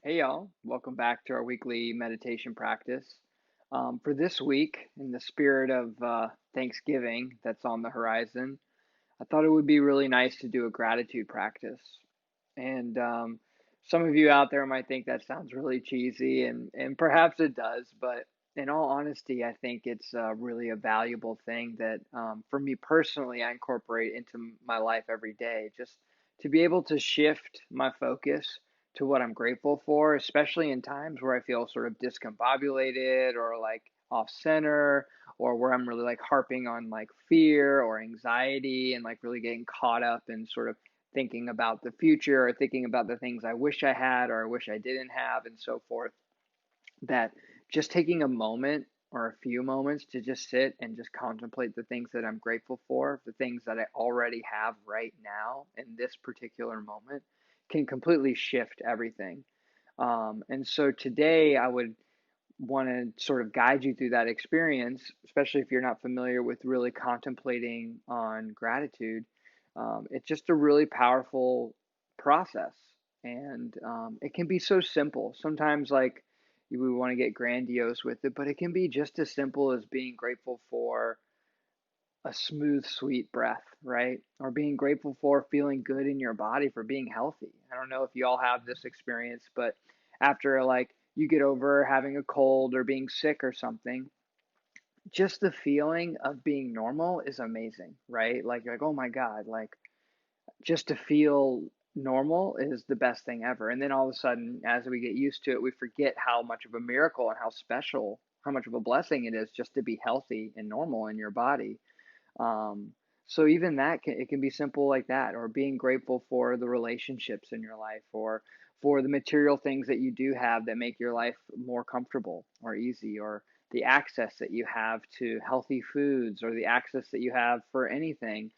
Hey y'all, welcome back to our weekly meditation practice. For this week, in the spirit of Thanksgiving that's on the horizon, I thought it would be really nice to do a gratitude practice. And some of you out there might think that sounds really cheesy, and perhaps it does, but in all honesty, I think it's really a valuable thing that for me personally, I incorporate into my life every day. Just to be able to shift my focus to what I'm grateful for, especially in times where I feel sort of discombobulated or like off center, or where I'm really like harping on like fear or anxiety and like really getting caught up in sort of thinking about the future or thinking about the things I wish I had or I wish I didn't have and so forth, that just taking a moment or a few moments to just sit and just contemplate the things that I'm grateful for, the things that I already have right now in this particular moment, can completely shift everything. And so today I would want to sort of guide you through that experience, especially if you're not familiar with really contemplating on gratitude. It's just a really powerful process, and it can be so simple. Sometimes, like, we want to get grandiose with it, but it can be just as simple as being grateful for a smooth, sweet breath, right? Or being grateful for feeling good in your body, for being healthy. I don't know if you all have this experience, but after like you get over having a cold or being sick or something, just the feeling of being normal is amazing, right? Like you're like, oh my God, like just to feel normal is the best thing ever. And then all of a sudden, as we get used to it, we forget how much of a miracle and how special, how much of a blessing it is just to be healthy and normal in your body. um, so even that can, it can be simple like that, or being grateful for the relationships in your life, or for the material things that you do have that make your life more comfortable or easy, or the access that you have to healthy foods, or the access that you have for anything.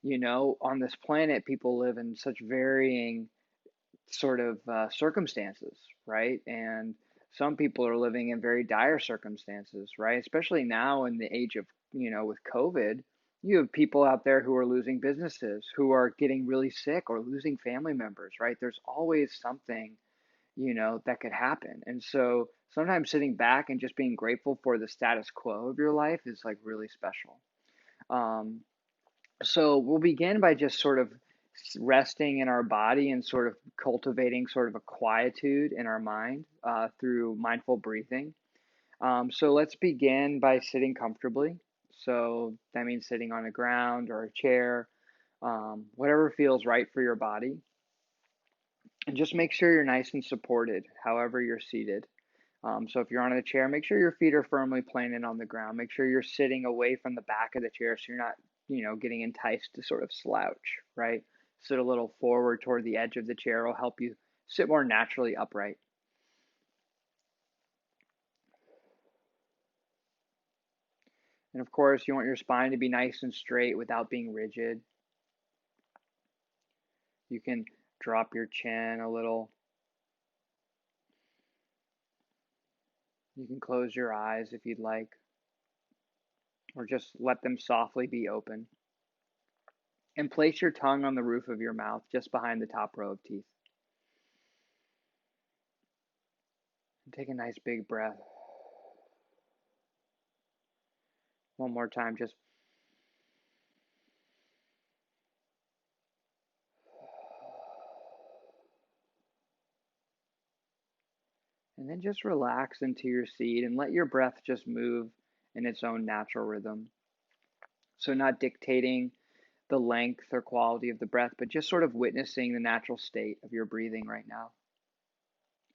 On this planet, people live in such varying sort of circumstances, right? And some people are living in very dire circumstances, right? Especially now in the age of, with COVID, you have people out there who are losing businesses, who are getting really sick or losing family members, right? There's always something, that could happen. And so sometimes sitting back and just being grateful for the status quo of your life is like really special. Um, so we'll begin by just sort of resting in our body and sort of cultivating sort of a quietude in our mind through mindful breathing. So let's begin by sitting comfortably. So that means sitting on the ground or a chair, whatever feels right for your body. And just make sure you're nice and supported, however you're seated. So if you're on a chair, make sure your feet are firmly planted on the ground. Make sure you're sitting away from the back of the chair so you're not, getting enticed to sort of slouch, right? Sit a little forward toward the edge of the chair will help you sit more naturally upright. And of course, you want your spine to be nice and straight without being rigid. You can drop your chin a little. You can close your eyes if you'd like, or just let them softly be open. And place your tongue on the roof of your mouth just behind the top row of teeth. And take a nice big breath. One more time, just and then just relax into your seat and let your breath just move in its own natural rhythm. So not dictating the length or quality of the breath, but just sort of witnessing the natural state of your breathing right now.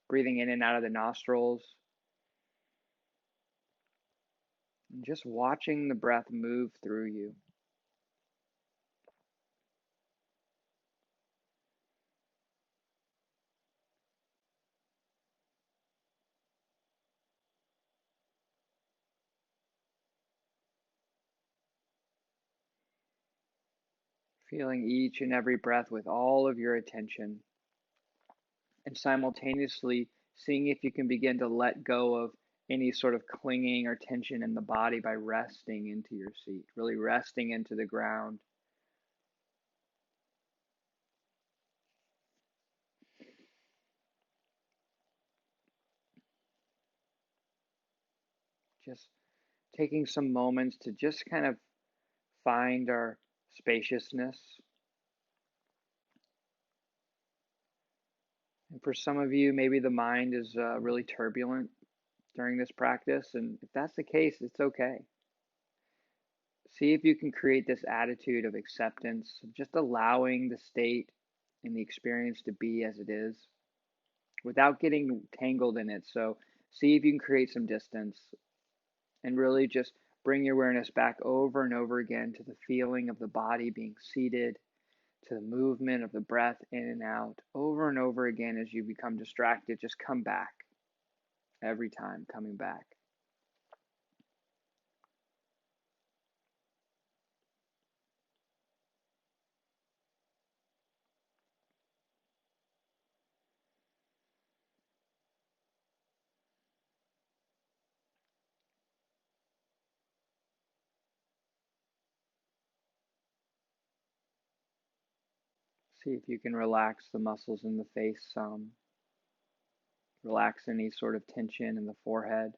Breathing in and out of the nostrils, and just watching the breath move through you. Feeling each and every breath with all of your attention, and simultaneously seeing if you can begin to let go of any sort of clinging or tension in the body by resting into your seat, really resting into the ground. Just taking some moments to just kind of find our spaciousness. And for some of you, maybe the mind is really turbulent during this practice. And if that's the case, it's okay. See if you can create this attitude of acceptance, of just allowing the state and the experience to be as it is without getting tangled in it. So see if you can create some distance and really just bring your awareness back over and over again to the feeling of the body being seated, to the movement of the breath in and out, over and over again. As you become distracted, just come back every time, coming back. See if you can relax the muscles in the face some. Relax any sort of tension in the forehead.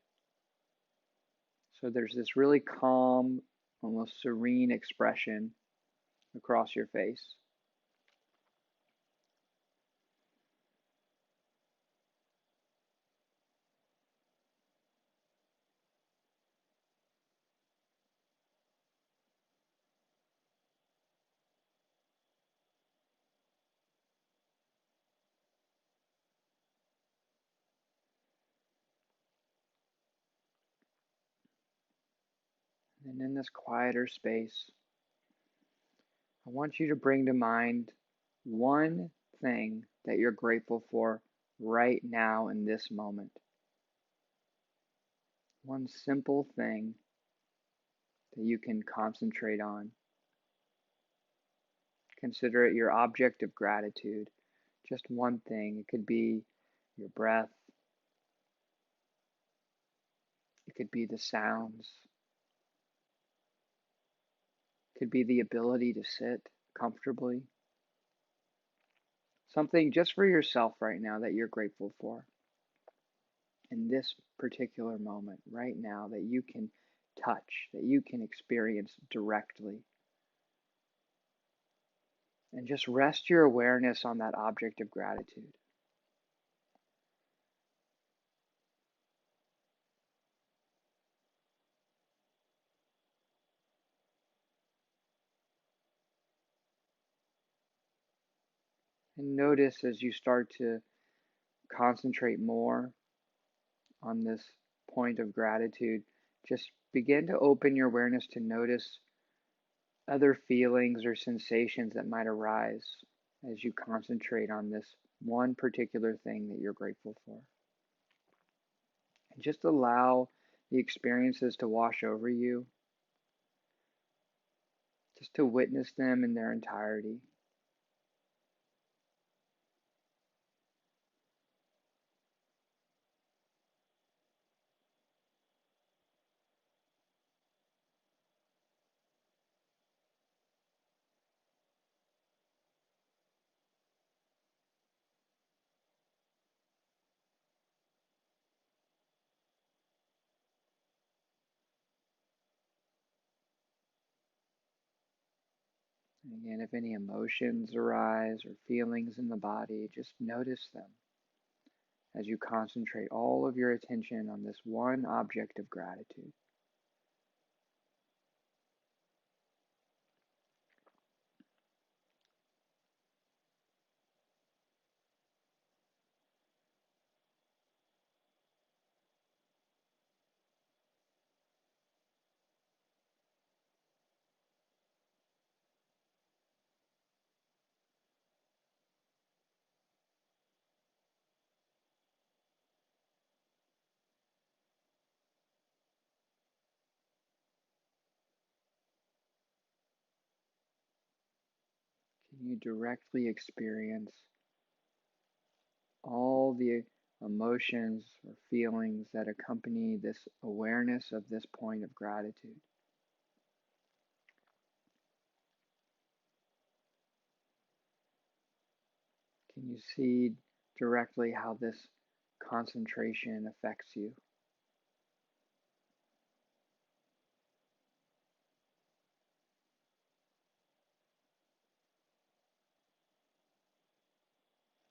So there's this really calm, almost serene expression across your face. And in this quieter space, I want you to bring to mind one thing that you're grateful for right now in this moment. One simple thing that you can concentrate on. Consider it your object of gratitude. Just one thing. It could be your breath. It could be the sounds. It could be the ability to sit comfortably. Something just for yourself right now that you're grateful for. In this particular moment, right now, that you can touch, that you can experience directly. And just rest your awareness on that object of gratitude. And notice as you start to concentrate more on this point of gratitude, just begin to open your awareness to notice other feelings or sensations that might arise as you concentrate on this one particular thing that you're grateful for. And just allow the experiences to wash over you, just to witness them in their entirety. And again, if any emotions arise or feelings in the body, just notice them as you concentrate all of your attention on this one object of gratitude. Can you directly experience all the emotions or feelings that accompany this awareness of this point of gratitude? Can you see directly how this concentration affects you?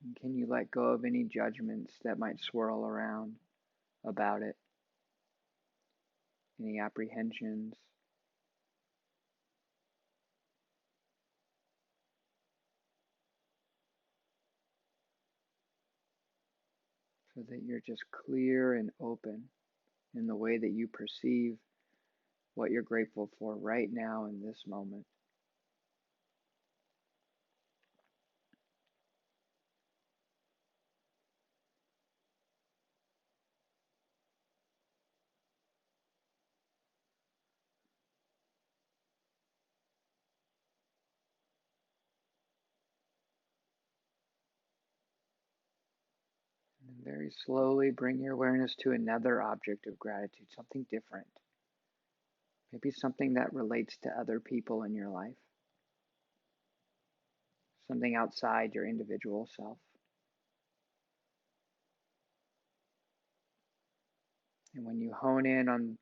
And can you let go of any judgments that might swirl around about it? Any apprehensions? So that you're just clear and open in the way that you perceive what you're grateful for right now in this moment. And very slowly bring your awareness to another object of gratitude, something different. Maybe something that relates to other people in your life, something outside your individual self. And when you hone in on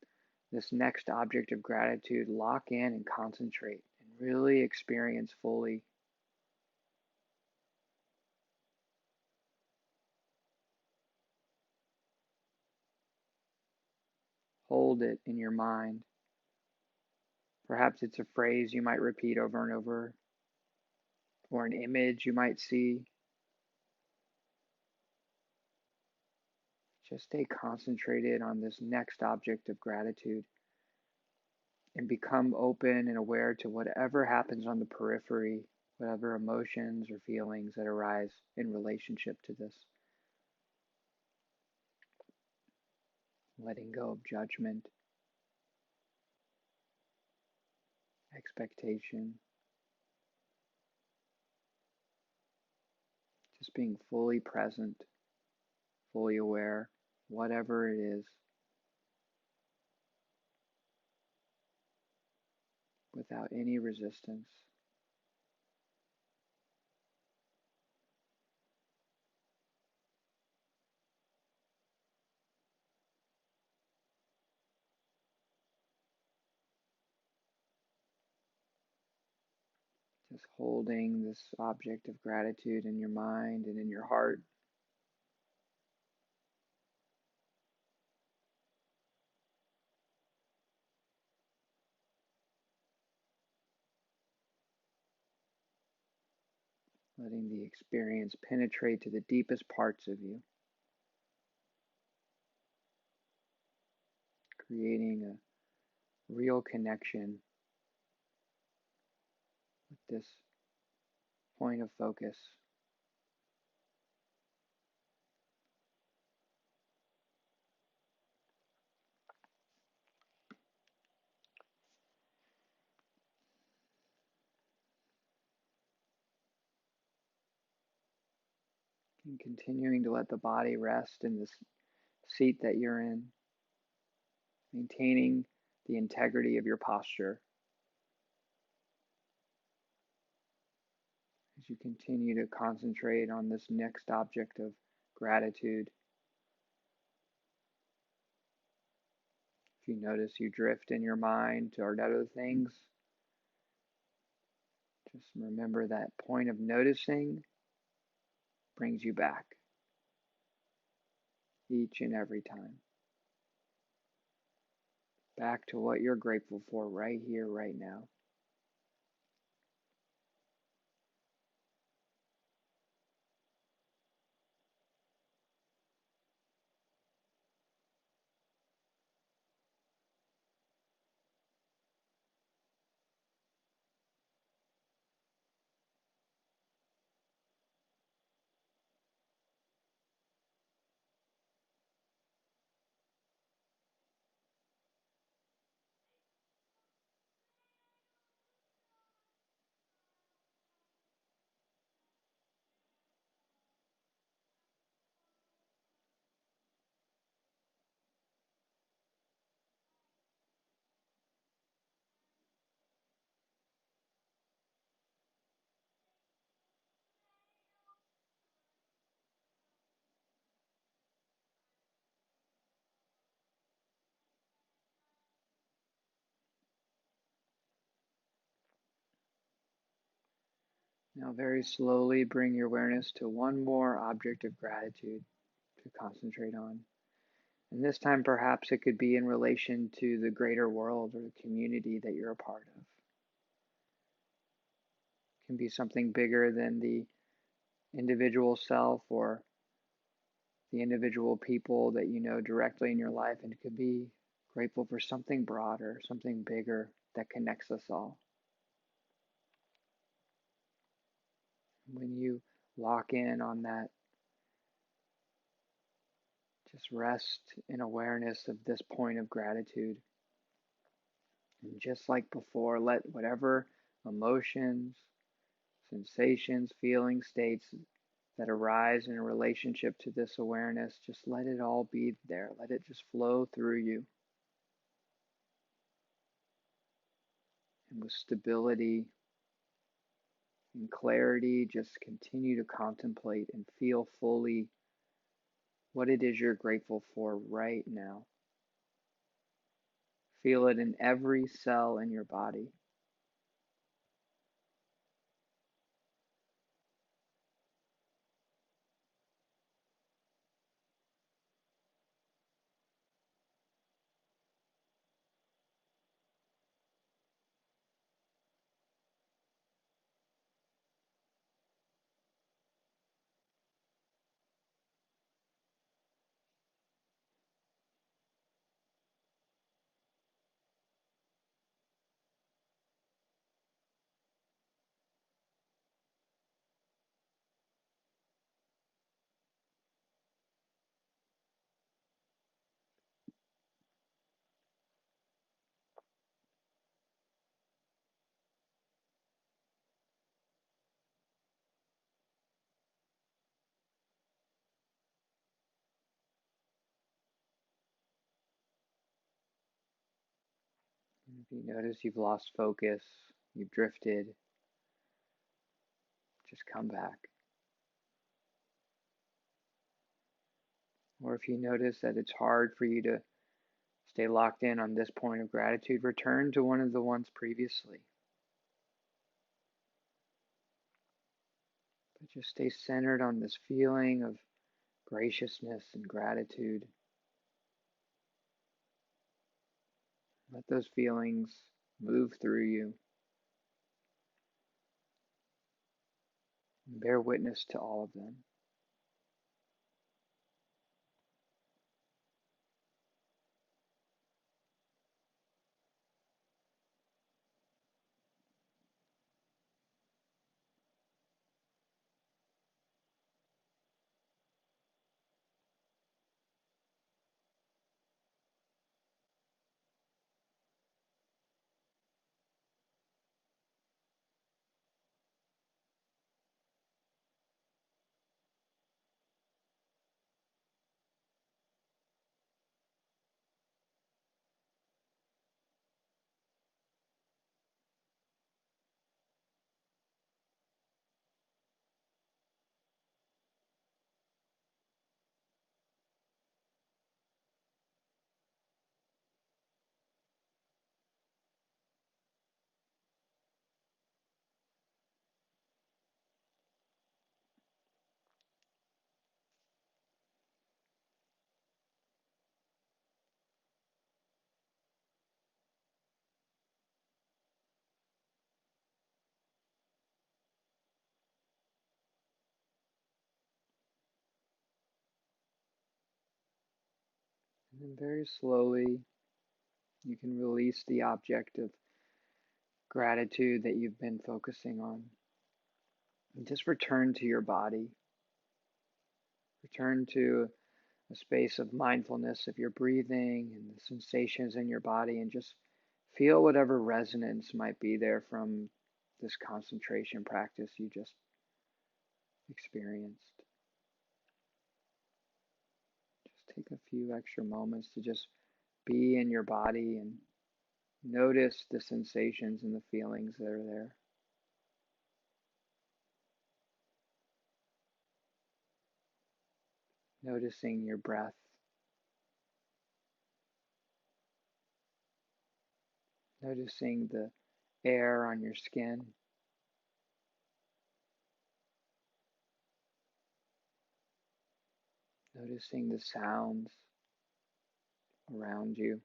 this next object of gratitude, lock in and concentrate and really experience fully. Hold it in your mind. Perhaps it's a phrase you might repeat over and over, or an image you might see. Just stay concentrated on this next object of gratitude and become open and aware to whatever happens on the periphery, whatever emotions or feelings that arise in relationship to this. Letting go of judgment, expectation, just being fully present, fully aware, whatever it is, without any resistance. Just holding this object of gratitude in your mind and in your heart. Letting the experience penetrate to the deepest parts of you, creating a real connection with this point of focus. And continuing to let the body rest in this seat that you're in, maintaining the integrity of your posture as you continue to concentrate on this next object of gratitude. If you notice you drift in your mind toward other things, just remember that point of noticing brings you back each and every time. Back to what you're grateful for right here, right now. Now, very slowly bring your awareness to one more object of gratitude to concentrate on. And this time, perhaps it could be in relation to the greater world or the community that you're a part of. It can be something bigger than the individual self or the individual people that you know directly in your life, and it could be grateful for something broader, something bigger that connects us all. When you lock in on that, just rest in awareness of this point of gratitude. And just like before, let whatever emotions, sensations, feelings, states that arise in a relationship to this awareness, just let it all be there. Let it just flow through you. And with stability and clarity, just continue to contemplate and feel fully what it is you're grateful for right now. Feel it in every cell in your body. And if you notice you've lost focus, you've drifted, just come back. Or if you notice that it's hard for you to stay locked in on this point of gratitude, return to one of the ones previously. But just stay centered on this feeling of graciousness and gratitude. Let those feelings move through you. And bear witness to all of them. And then very slowly, you can release the object of gratitude that you've been focusing on. And just return to your body. Return to a space of mindfulness of your breathing and the sensations in your body, and just feel whatever resonance might be there from this concentration practice you just experienced. Just take a few extra moments to just be in your body and notice the sensations and the feelings that are there. Noticing your breath, noticing the air on your skin, Noticing the sounds around you.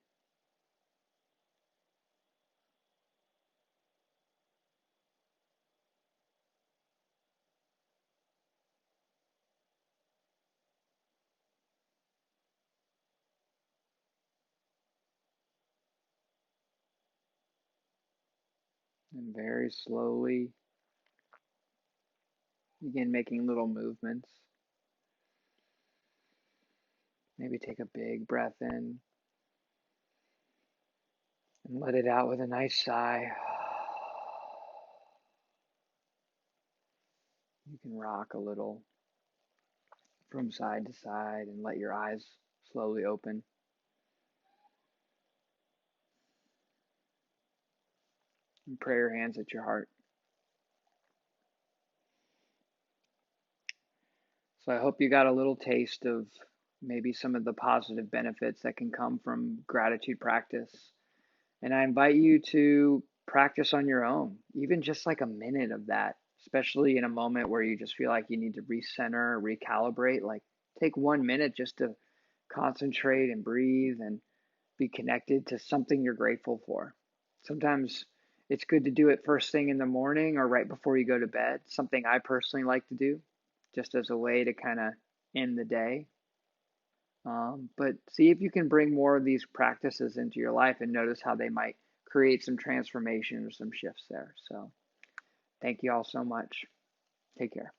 And very slowly begin making little movements. Maybe take a big breath in and let it out with a nice sigh. You can rock a little from side to side and let your eyes slowly open. And pray your hands at your heart. So I hope you got a little taste of maybe some of the positive benefits that can come from gratitude practice. And I invite you to practice on your own, even just like a minute of that, especially in a moment where you just feel like you need to recenter, recalibrate. Like take 1 minute just to concentrate and breathe and be connected to something you're grateful for. Sometimes it's good to do it first thing in the morning or right before you go to bed, something I personally like to do just as a way to kind of end the day. But see if you can bring more of these practices into your life and notice how they might create some transformation or some shifts there. So thank you all so much. Take care.